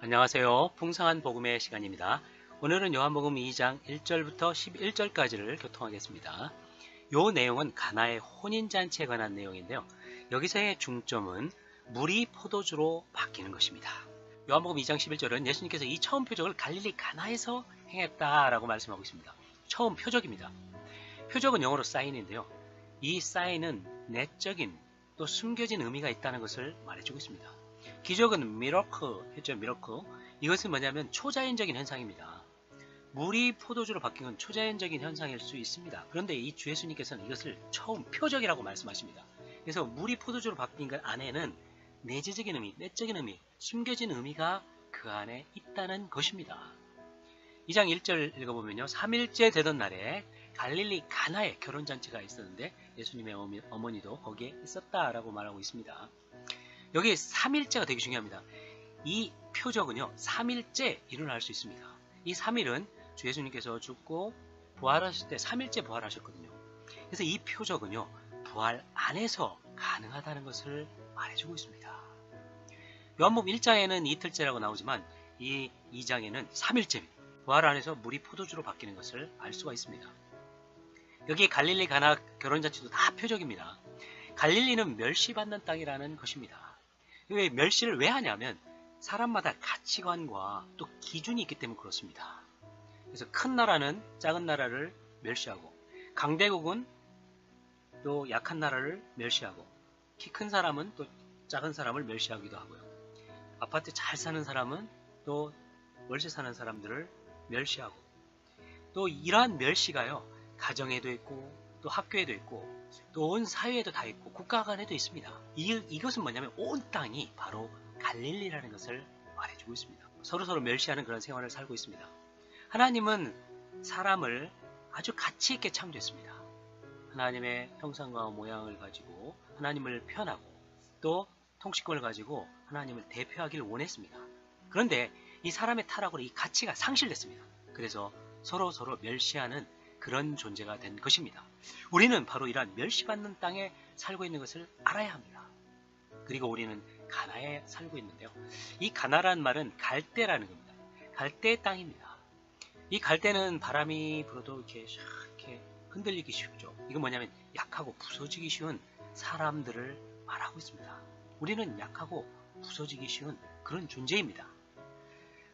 안녕하세요. 풍성한 복음의 시간입니다. 오늘은 요한복음 2장 1절부터 11절까지를 교통하겠습니다. 요 내용은 가나의 혼인잔치에 관한 내용인데요. 여기서의 중점은 물이 포도주로 바뀌는 것입니다. 요한복음 2장 11절은 예수님께서 이 처음 표적을 갈릴리 가나에서 행했다라고 말씀하고 있습니다. 처음 표적입니다. 표적은 영어로 사인인데요. 이 사인은 내적인 또 숨겨진 의미가 있다는 것을 말해주고 있습니다. 기적은 미러클 했죠. 미러클. 이것은 뭐냐면 초자연적인 현상입니다. 물이 포도주로 바뀐 건 초자연적인 현상일 수 있습니다. 그런데 이 주 예수님께서는 이것을 처음 표적이라고 말씀하십니다. 그래서 물이 포도주로 바뀐 것 안에는 내재적인 의미, 내적인 의미, 숨겨진 의미가 그 안에 있다는 것입니다. 2장 1절 읽어보면요. 3일째 되던 날에 갈릴리 가나에 결혼잔치가 있었는데 예수님의 어머니도 거기에 있었다라고 말하고 있습니다. 여기 3일째가 되게 중요합니다. 이 표적은요. 3일째 일어날 수 있습니다. 이 3일은 주 예수님께서 죽고 부활하실 때 3일째 부활하셨거든요. 그래서 이 표적은요. 부활 안에서 가능하다는 것을 말해주고 있습니다. 요한복음 1장에는 이틀째라고 나오지만 이 2장에는 3일째입니다. 부활 안에서 물이 포도주로 바뀌는 것을 알 수가 있습니다. 여기 갈릴리 가나 결혼잔치도 다 표적입니다. 갈릴리는 멸시받는 땅이라는 것입니다. 왜 멸시를 왜 하냐면 사람마다 가치관과 또 기준이 있기 때문에 그렇습니다. 그래서 큰 나라는 작은 나라를 멸시하고 강대국은 또 약한 나라를 멸시하고 키 큰 사람은 또 작은 사람을 멸시하기도 하고요. 아파트 잘 사는 사람은 또 월세 사는 사람들을 멸시하고 또 이러한 멸시가요. 가정에도 있고 또 학교에도 있고 또 온 사회에도 다 있고 국가 간에도 있습니다. 이것은 뭐냐면 온 땅이 바로 갈릴리라는 것을 말해주고 있습니다. 서로 멸시하는 그런 생활을 살고 있습니다. 하나님은 사람을 아주 가치 있게 창조했습니다. 하나님의 형상과 모양을 가지고 하나님을 표현하고 또 통치권을 가지고 하나님을 대표하기를 원했습니다. 그런데 이 사람의 타락으로 이 가치가 상실됐습니다. 그래서 서로 멸시하는 그런 존재가 된 것입니다. 우리는 바로 이러한 멸시받는 땅에 살고 있는 것을 알아야 합니다. 그리고 우리는 가나에 살고 있는데요. 이 가나라는 말은 갈대라는 겁니다. 갈대의 땅입니다. 이 갈대는 바람이 불어도 이렇게 흔들리기 쉽죠. 이건 뭐냐면 약하고 부서지기 쉬운 사람들을 말하고 있습니다. 우리는 약하고 부서지기 쉬운 그런 존재입니다.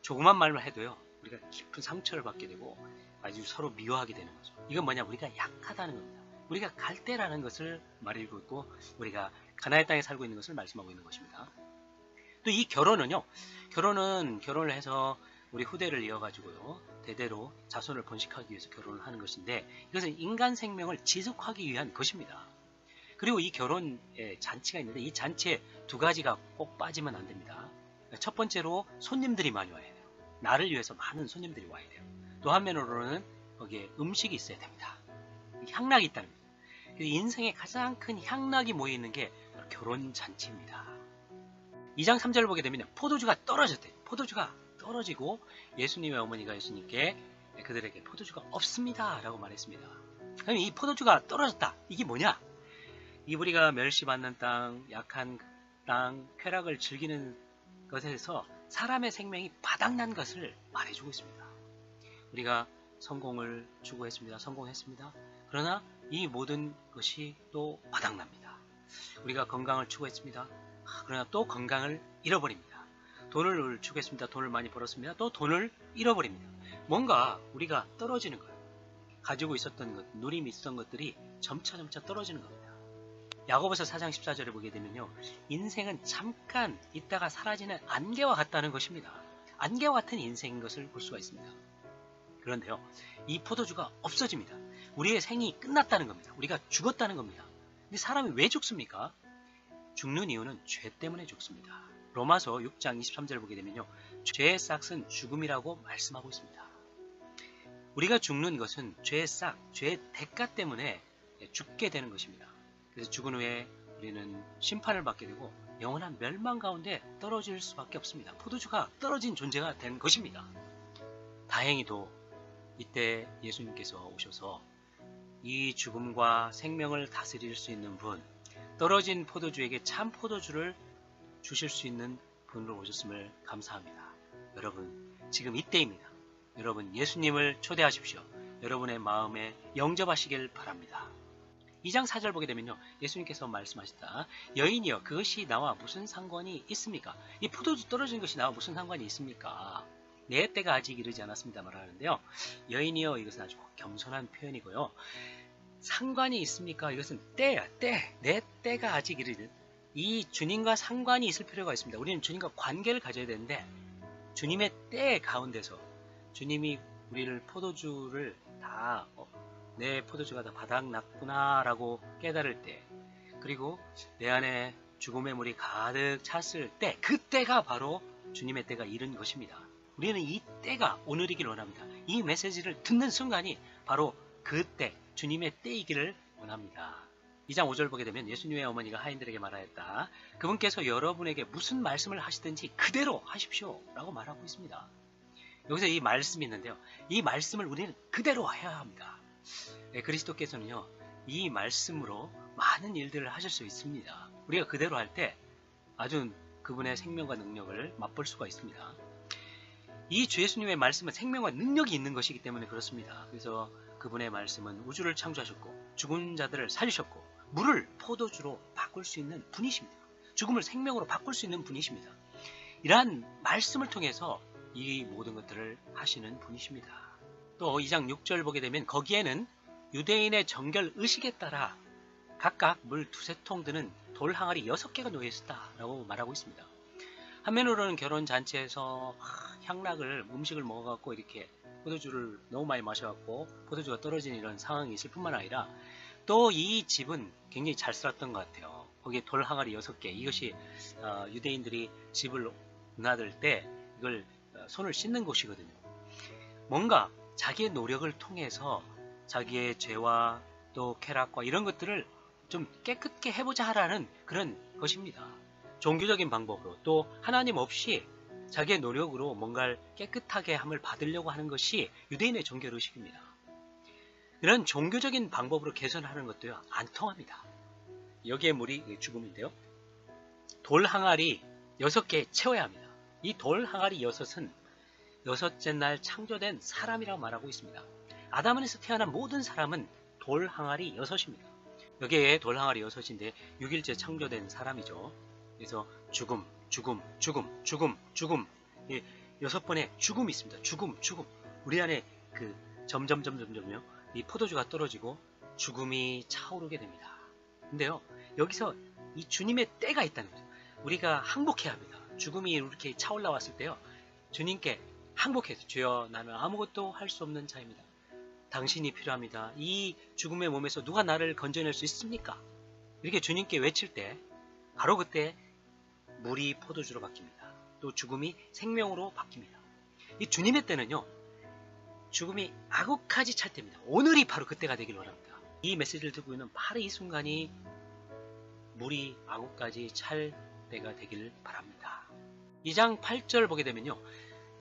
조그만 말만 해도요. 우리가 깊은 상처를 받게 되고 아주 서로 미워하게 되는 거죠. 이건 뭐냐? 우리가 약하다는 겁니다. 우리가 갈대라는 것을 말하고 있고 우리가 가나의 땅에 살고 있는 것을 말씀하고 있는 것입니다. 또 이 결혼은요. 결혼을 해서 우리 후대를 이어가지고요. 대대로 자손을 번식하기 위해서 결혼을 하는 것인데 이것은 인간 생명을 지속하기 위한 것입니다. 그리고 이 결혼에 잔치가 있는데 이 잔치에 두 가지가 꼭 빠지면 안 됩니다. 첫 번째로 손님들이 많이 와야 돼요. 나를 위해서 많은 손님들이 와야 돼요. 또 한면으로는 거기에 음식이 있어야 됩니다. 향락이 있다는 거죠. 인생에 가장 큰 향락이 모여있는 게 결혼잔치입니다. 2장 3절을 보게 되면 포도주가 떨어졌대요. 포도주가 떨어지고 예수님의 어머니가 예수님께 그들에게 포도주가 없습니다 라고 말했습니다. 그럼 이 포도주가 떨어졌다. 이게 뭐냐? 이 우리가 멸시받는 땅, 약한 땅, 쾌락을 즐기는 것에서 사람의 생명이 바닥난 것을 말해주고 있습니다. 우리가 성공을 추구했습니다. 성공했습니다. 그러나 이 모든 것이 또 바닥납니다. 우리가 건강을 추구했습니다. 그러나 또 건강을 잃어버립니다. 돈을 추구했습니다. 돈을 많이 벌었습니다. 또 돈을 잃어버립니다. 뭔가 우리가 떨어지는 거예요. 가지고 있었던 것, 누림이 있었던 것들이 점차 떨어지는 겁니다. 야고보서 4장 14절에 보게 되면요. 인생은 잠깐 있다가 사라지는 안개와 같다는 것입니다. 안개와 같은 인생인 것을 볼 수가 있습니다. 그런데요. 이 포도주가 없어집니다. 우리의 생이 끝났다는 겁니다. 우리가 죽었다는 겁니다. 근데 사람이 왜 죽습니까? 죽는 이유는 죄 때문에 죽습니다. 로마서 6장 23절 보게 되면요. 죄의 싹은 죽음이라고 말씀하고 있습니다. 우리가 죽는 것은 죄의 싹, 죄의 대가 때문에 죽게 되는 것입니다. 그래서 죽은 후에 우리는 심판을 받게 되고 영원한 멸망 가운데 떨어질 수밖에 없습니다. 포도주가 떨어진 존재가 된 것입니다. 다행히도 이때 예수님께서 오셔서 이 죽음과 생명을 다스릴 수 있는 분, 떨어진 포도주에게 참 포도주를 주실 수 있는 분으로 오셨음을 감사합니다. 여러분 지금 이때입니다. 여러분 예수님을 초대하십시오. 여러분의 마음에 영접하시길 바랍니다. 2장 4절 보게 되면요. 예수님께서 말씀하셨다. 여인이여 그것이 나와 무슨 상관이 있습니까? 이 포도주 떨어진 것이 나와 무슨 상관이 있습니까? 내 때가 아직 이르지 않았습니다 말하는데요. 여인이여 이것은 아주 겸손한 표현이고요. 상관이 있습니까? 이것은 때야 때. 내 때가 아직 이르지. 이 주님과 상관이 있을 필요가 있습니다. 우리는 주님과 관계를 가져야 되는데 주님의 때 가운데서 주님이 우리를 포도주를 다 내 포도주가 다 바닥났구나 라고 깨달을 때, 그리고 내 안에 죽음의 물이 가득 찼을 때, 그때가 바로 주님의 때가 이른 것입니다. 우리는 이 때가 오늘이길 원합니다. 이 메시지를 듣는 순간이 바로 그때 주님의 때이기를 원합니다. 2장 5절 보게 되면 예수님의 어머니가 하인들에게 말하였다. 그분께서 여러분에게 무슨 말씀을 하시든지 그대로 하십시오 라고 말하고 있습니다. 여기서 이 말씀이 있는데요. 이 말씀을 우리는 그대로 해야 합니다. 그리스도께서는요. 이 말씀으로 많은 일들을 하실 수 있습니다. 우리가 그대로 할 때 아주 그분의 생명과 능력을 맛볼 수가 있습니다. 이 주 예수님의 말씀은 생명과 능력이 있는 것이기 때문에 그렇습니다. 그래서 그분의 말씀은 우주를 창조하셨고 죽은 자들을 살리셨고 물을 포도주로 바꿀 수 있는 분이십니다. 죽음을 생명으로 바꿀 수 있는 분이십니다. 이러한 말씀을 통해서 이 모든 것들을 하시는 분이십니다. 또 2장 6절 보게 되면 거기에는 유대인의 정결 의식에 따라 각각 물 2-3통 드는 돌 항아리 6개가 놓여 있었다라고 말하고 있습니다. 한면으로는 결혼잔치에서 향락을 음식을 먹어갖고 이렇게 포도주를 너무 많이 마셔갖고 포도주가 떨어지는 이런 상황이 있을 뿐만 아니라 또 이 집은 굉장히 잘 살았던 것 같아요. 거기에 돌 항아리 6개, 이것이 유대인들이 집을 드나들 때 이걸 손을 씻는 곳이거든요. 뭔가 자기의 노력을 통해서 자기의 죄와 또 쾌락과 이런 것들을 좀 깨끗게 해보자 하라는 그런 것입니다. 종교적인 방법으로 또 하나님 없이 자기의 노력으로 뭔가를 깨끗하게 함을 받으려고 하는 것이 유대인의 종교의식입니다. 이런 종교적인 방법으로 개선하는 것도요 안 통합니다. 여기에 물이 죽음인데요. 돌 항아리 6개 채워야 합니다. 이 돌 항아리 6은 6째 날 창조된 사람이라고 말하고 있습니다. 아담에서 태어난 모든 사람은 돌 항아리 6입니다. 여기에 돌 항아리 6인데 6일째 창조된 사람이죠. 그래서 죽음, 죽음, 죽음, 죽음, 죽음, 6번의 죽음이 있습니다. 죽음, 죽음. 우리 안에 그 점점점점점요. 이 포도주가 떨어지고 죽음이 차오르게 됩니다. 근데요, 여기서 이 주님의 때가 있다는 거죠. 우리가 항복해야 합니다. 죽음이 이렇게 차올라왔을 때요, 주님께 항복해서 주여 나는 아무것도 할 수 없는 자입니다. 당신이 필요합니다. 이 죽음의 몸에서 누가 나를 건져낼 수 있습니까? 이렇게 주님께 외칠 때 바로 그때 물이 포도주로 바뀝니다. 또 죽음이 생명으로 바뀝니다. 이 주님의 때는요, 죽음이 아구까지 찰 때입니다. 오늘이 바로 그때가 되길 원합니다. 이 메시지를 듣고 있는 바로 이 순간이 물이 아구까지 찰 때가 되길 바랍니다. 2장 8절 보게 되면요,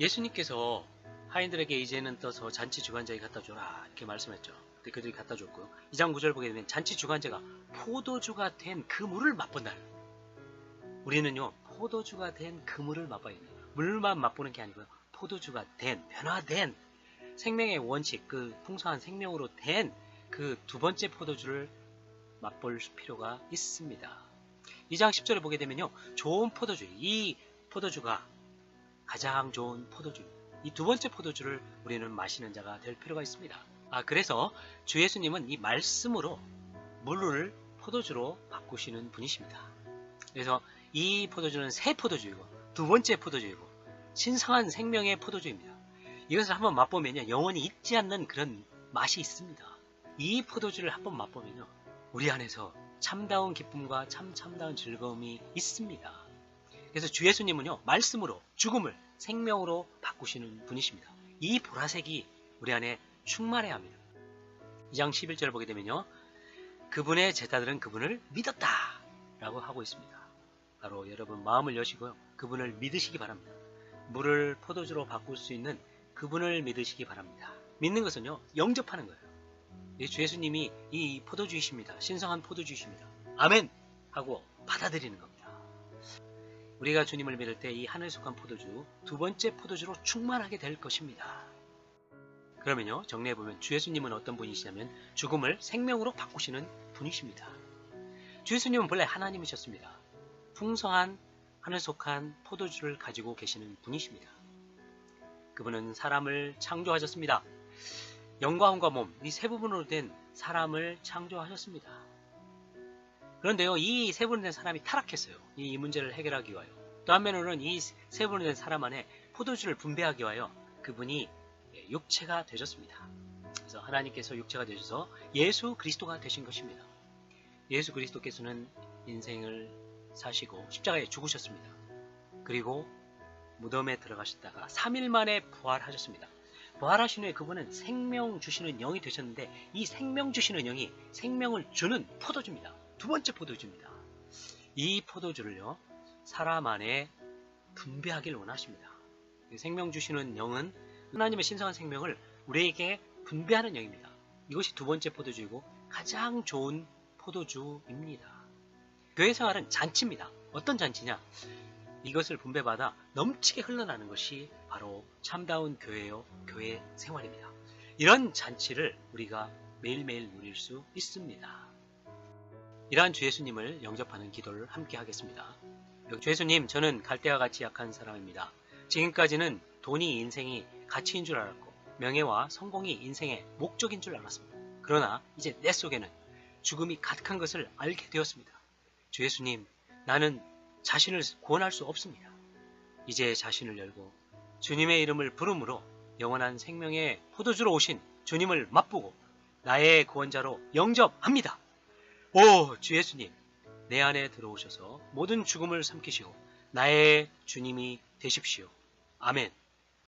예수님께서 하인들에게 이제는 떠서 잔치 주관자에게 갖다 줘라 이렇게 말씀했죠. 그들이 갖다 줬고요. 2장 9절 보게 되면 잔치 주관자가 포도주가 된 그 물을 맛본다는, 우리는요 포도주가 된 그 물을 맛봐야 돼요. 물만 맛보는 게 아니고요, 포도주가 된, 변화된 생명의 원칙, 그 풍성한 생명으로 된 그 두 번째 포도주를 맛볼 필요가 있습니다. 2장 10절에 보게 되면요, 좋은 포도주, 이 포도주가 가장 좋은 포도주입니다. 이 두 번째 포도주를 우리는 마시는 자가 될 필요가 있습니다. 그래서 주 예수님은 이 말씀으로 물을 포도주로 바꾸시는 분이십니다. 그래서 이 포도주는 새 포도주이고 두 번째 포도주이고 신성한 생명의 포도주입니다. 이것을 한번 맛보면요, 영원히 잊지 않는 그런 맛이 있습니다. 이 포도주를 한번 맛보면요, 우리 안에서 참다운 기쁨과 참다운 즐거움이 있습니다. 그래서 주 예수님은요, 말씀으로 죽음을 생명으로 바꾸시는 분이십니다. 이 보라색이 우리 안에 충만해야 합니다. 2장 11절을 보게 되면요, 그분의 제자들은 그분을 믿었다 라고 하고 있습니다. 바로 여러분 마음을 여시고요, 그분을 믿으시기 바랍니다. 물을 포도주로 바꿀 수 있는 그분을 믿으시기 바랍니다. 믿는 것은요, 영접하는 거예요. 주 예수님이 이 포도주이십니다. 신성한 포도주이십니다. 아멘 하고 받아들이는 겁니다. 우리가 주님을 믿을 때 이 하늘 속한 포도주, 두 번째 포도주로 충만하게 될 것입니다. 그러면요, 정리해보면 주 예수님은 어떤 분이시냐면 죽음을 생명으로 바꾸시는 분이십니다. 주 예수님은 본래 하나님이셨습니다. 풍성한 하늘 속한 포도주를 가지고 계시는 분이십니다. 그분은 사람을 창조하셨습니다. 영과 혼과 몸, 이 세 부분으로 된 사람을 창조하셨습니다. 그런데요, 이 세 부분으로 된 사람이 타락했어요. 이 문제를 해결하기 위하여. 또 한면으로는 이 세 부분으로 된 사람 안에 포도주를 분배하기 위하여 그분이 육체가 되셨습니다. 그래서 하나님께서 육체가 되셔서 예수 그리스도가 되신 것입니다. 예수 그리스도께서는 인생을 사시고 십자가에 죽으셨습니다. 그리고 무덤에 들어가셨다가 3일 만에 부활하셨습니다. 부활하신 후에 그분은 생명 주시는 영이 되셨는데 이 생명 주시는 영이 생명을 주는 포도주입니다. 두 번째 포도주입니다. 이 포도주를요, 사람 안에 분배하길 원하십니다. 생명 주시는 영은 하나님의 신성한 생명을 우리에게 분배하는 영입니다. 이것이 두 번째 포도주이고 가장 좋은 포도주입니다. 교회 생활은 잔치입니다. 어떤 잔치냐? 이것을 분배받아 넘치게 흘러나는 것이 바로 참다운 교회요, 교회 생활입니다. 이런 잔치를 우리가 매일매일 누릴 수 있습니다. 이러한 주 예수님을 영접하는 기도를 함께 하겠습니다. 주 예수님, 저는 갈대와 같이 약한 사람입니다. 지금까지는 돈이 인생이 가치인 줄 알았고 명예와 성공이 인생의 목적인 줄 알았습니다. 그러나 이제 내 속에는 죽음이 가득한 것을 알게 되었습니다. 주 예수님, 나는 자신을 구원할 수 없습니다. 이제 자신을 열고 주님의 이름을 부름으로 영원한 생명의 포도주로 오신 주님을 맛보고 나의 구원자로 영접합니다. 오, 주 예수님, 내 안에 들어오셔서 모든 죽음을 삼키시고 나의 주님이 되십시오. 아멘.